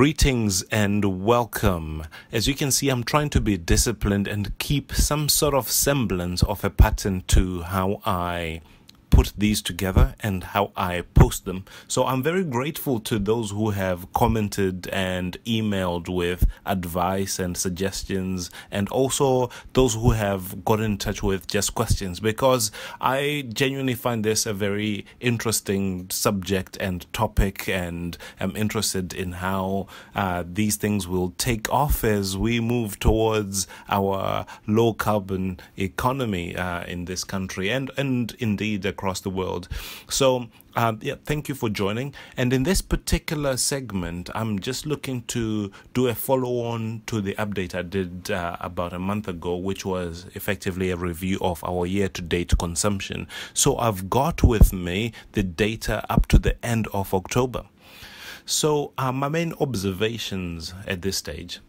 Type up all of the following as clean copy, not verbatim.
Greetings and welcome. As you can see, I'm trying to be disciplined and keep some sort of semblance of a pattern to how I put these together and how I post them. So I'm very grateful to those who have commented and emailed with advice and suggestions, and also those who have got in touch with just questions, because I genuinely find this a very interesting subject and topic, and am interested in how these things will take off as we move towards our low carbon economy in this country and indeed across the world. So thank you for joining. And in this particular segment, I'm just looking to do a follow-on to the update I did about a month ago, which was effectively a review of our year-to-date consumption. So I've got with me the data up to the end of October. So my main observations at this stage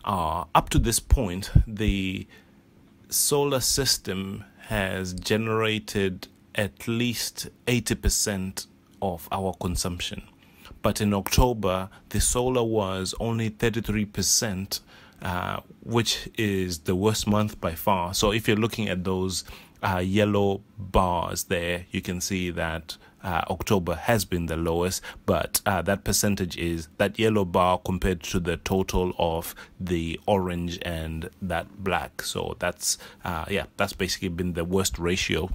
are, up to this point, the solar system has generated at least 80% of our consumption. But in October, the solar was only 33%, which is the worst month by far. So if you're looking at those yellow bars there, you can see that October has been the lowest, but that percentage is that yellow bar compared to the total of the orange and that black. So that's basically been the worst ratio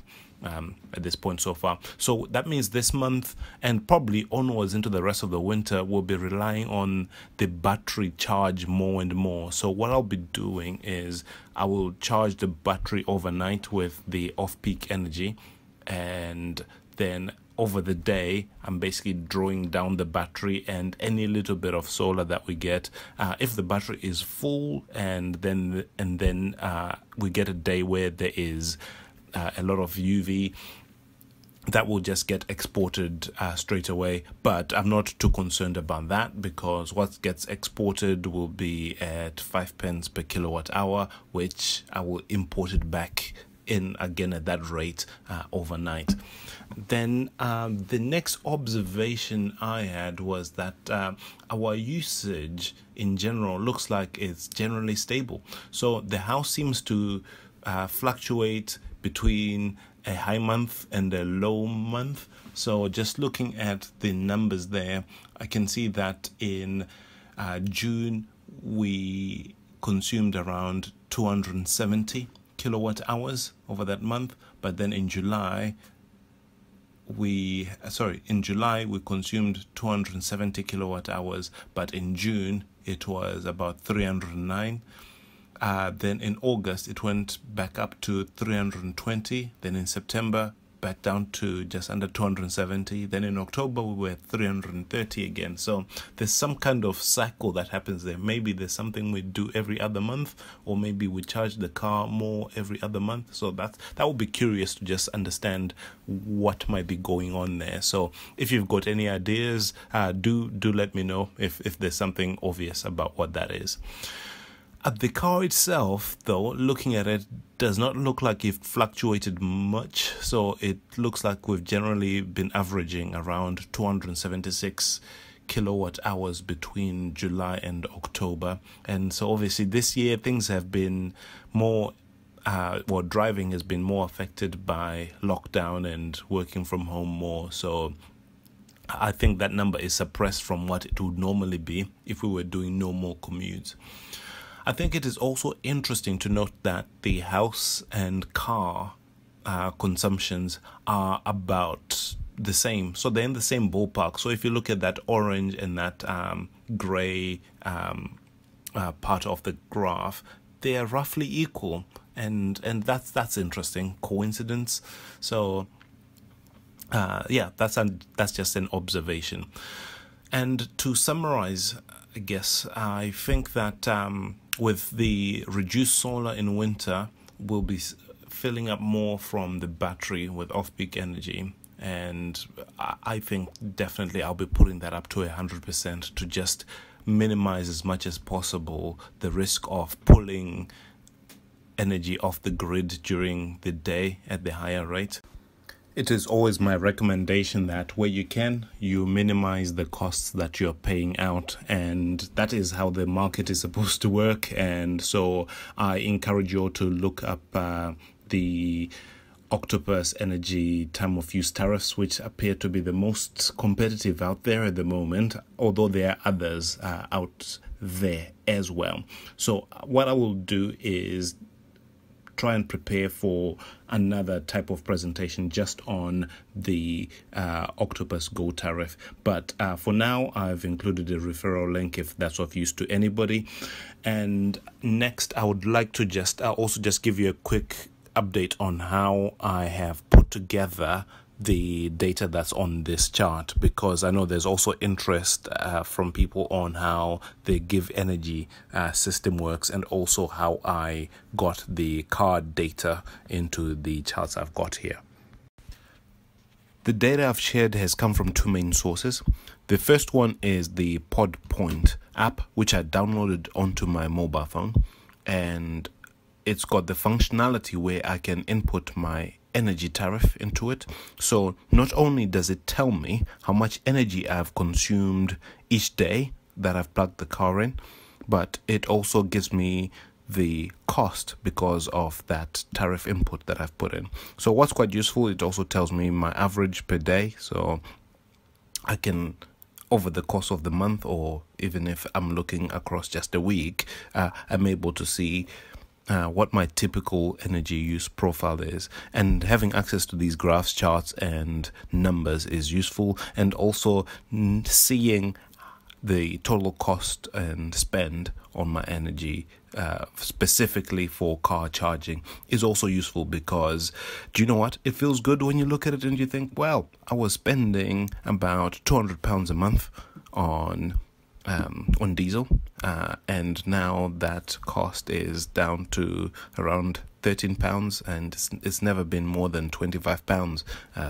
at this point so far. So that means this month and probably onwards into the rest of the winter, we'll be relying on the battery charge more and more. So what I'll be doing is I will charge the battery overnight with the off-peak energy, and then over the day I'm basically drawing down the battery and any little bit of solar that we get. If the battery is full and then we get a day where there is a lot of UV, that will just get exported straight away. But I'm not too concerned about that, because what gets exported will be at 5 pence per kilowatt hour, which I will import it back in again at that rate overnight. Then the next observation I had was that our usage in general looks like it's generally stable. So the house seems to fluctuate between a high month and a low month. So just looking at the numbers there, I can see that in June we consumed around 270 kilowatt hours over that month, but then in July we consumed 270 kilowatt hours, but in June it was about 309. Then in August, it went back up to 320. Then in September, back down to just under 270. Then in October, we were 330 again. So there's some kind of cycle that happens there. Maybe there's something we do every other month, or maybe we charge the car more every other month. So that would be curious to just understand what might be going on there. So if you've got any ideas, do let me know if there's something obvious about what that is. The car itself, though, looking at it, does not look like it fluctuated much. So it looks like we've generally been averaging around 276 kilowatt hours between July and October. And so obviously this year things have been more, driving has been more affected by lockdown and working from home more. So I think that number is suppressed from what it would normally be if we were doing no more commutes. I think it is also interesting to note that the house and car consumptions are about the same. So they're in the same ballpark. So if you look at that orange and that gray part of the graph, they are roughly equal. And that's interesting. Coincidence? So that's just an observation. And to summarize, I guess, I think that with the reduced solar in winter, we'll be filling up more from the battery with off-peak energy. And I think definitely I'll be putting that up to 100% to just minimize as much as possible the risk of pulling energy off the grid during the day at the higher rate. It is always my recommendation that where you can, you minimize the costs that you're paying out, and that is how the market is supposed to work. And so I encourage you all to look up the Octopus Energy time of use tariffs, which appear to be the most competitive out there at the moment, although there are others out there as well. So what I will do is try and prepare for another type of presentation just on the Octopus Go tariff. But for now, I've included a referral link if that's of use to anybody. And next, I would like to also give you a quick update on how I have put together the data that's on this chart, because I know there's also interest from people on how the Give Energy system works, and also how I got the card data into the charts I've got here. The data I've shared has come from two main sources. The first one is the PodPoint app, which I downloaded onto my mobile phone, and it's got the functionality where I can input my energy tariff into it. So not only does it tell me how much energy I've consumed each day that I've plugged the car in, but it also gives me the cost because of that tariff input that I've put in. So what's quite useful, it also tells me my average per day, so I can, over the course of the month, or even if I'm looking across just a week, I'm able to see what my typical energy use profile is. And having access to these graphs, charts and numbers is useful, and also seeing the total cost and spend on my energy specifically for car charging is also useful, because do you know what, it feels good when you look at it and you think, well, I was spending about £200 a month on diesel, and now that cost is down to around £13, and it's never been more than £25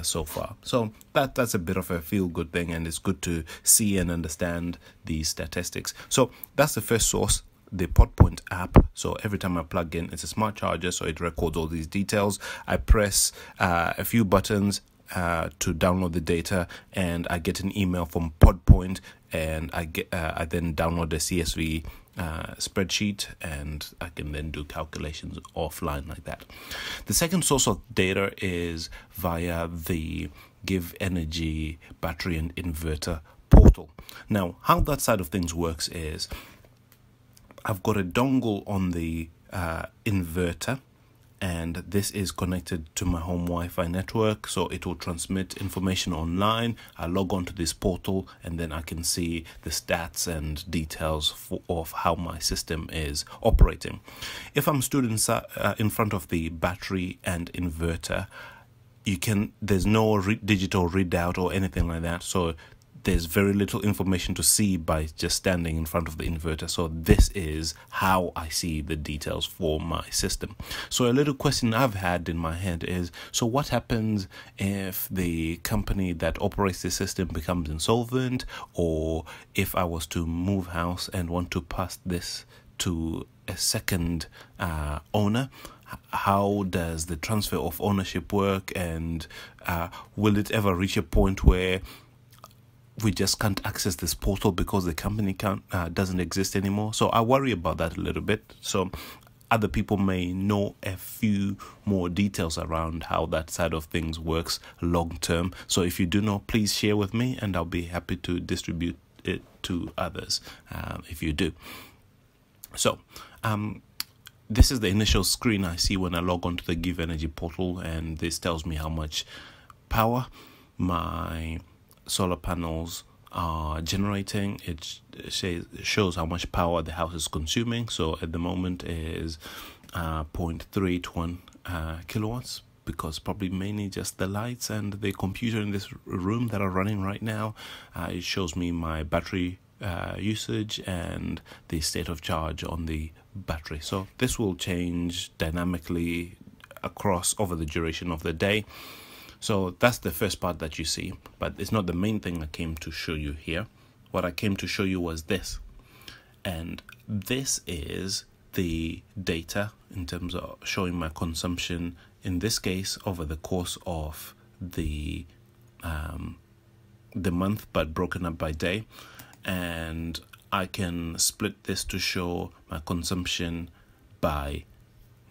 so far. So that's a bit of a feel-good thing, and it's good to see and understand these statistics. So that's the first source, the PodPoint app. So every time I plug in, it's a smart charger, so it records all these details. I press a few buttons to download the data, and I get an email from PodPoint, and I then download the CSV spreadsheet, and I can then do calculations offline like that. The second source of data is via the Give Energy battery and inverter portal. Now, how that side of things works is I've got a dongle on the inverter, and this is connected to my home Wi-Fi network, so it will transmit information online. I log on to this portal, and then I can see the stats and details of how my system is operating. If I'm stood in front of the battery and inverter, there's no digital readout or anything like that, so there's very little information to see by just standing in front of the inverter. So this is how I see the details for my system. So a little question I've had in my head is, so what happens if the company that operates the system becomes insolvent, or if I was to move house and want to pass this to a second owner? How does the transfer of ownership work, and will it ever reach a point where we just can't access this portal because the company doesn't exist anymore? So I worry about that a little bit. So other people may know a few more details around how that side of things works long term. So if you do know, please share with me, and I'll be happy to distribute it to others if you do. So this is the initial screen I see when I log on to the Give Energy portal, and this tells me how much power my solar panels are generating. It shows how much power the house is consuming. So at the moment is 0.321 kilowatts, because probably mainly just the lights and the computer in this room that are running right now. It shows me my battery usage and the state of charge on the battery. So this will change dynamically over the duration of the day. So that's the first part that you see, but it's not the main thing I came to show you here. What I came to show you was this, and this is the data in terms of showing my consumption, in this case over the course of the month but broken up by day, and I can split this to show my consumption by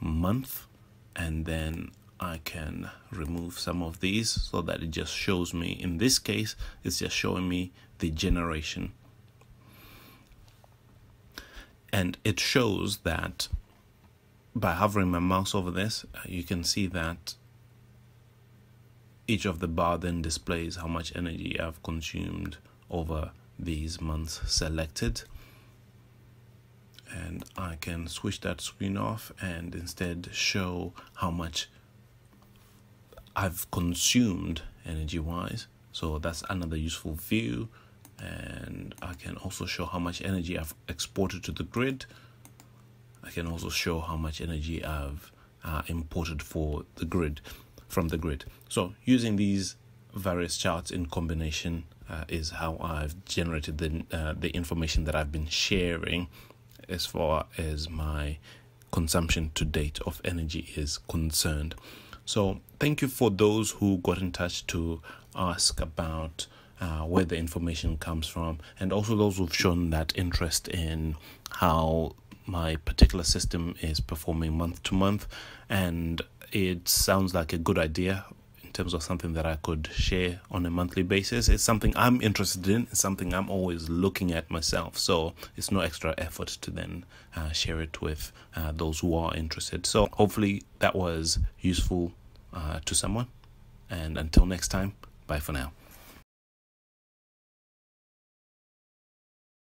month, and then I can remove some of these so that it just shows me, in this case it's just showing me the generation. And it shows that by hovering my mouse over this, you can see that each of the bar then displays how much energy I've consumed over these months selected. And I can switch that screen off and instead show how much I've consumed energy wise. So that's another useful view. And I can also show how much energy I've exported to the grid. I can also show how much energy I've imported from the grid. So using these various charts in combination is how I've generated the information that I've been sharing as far as my consumption to date of energy is concerned. So thank you for those who got in touch to ask about where the information comes from, and also those who've shown that interest in how my particular system is performing month to month. And it sounds like a good idea in terms of something that I could share on a monthly basis. It's something I'm interested in. It's something I'm always looking at myself. So it's no extra effort to then share it with those who are interested. So hopefully that was useful to someone. And until next time, bye for now.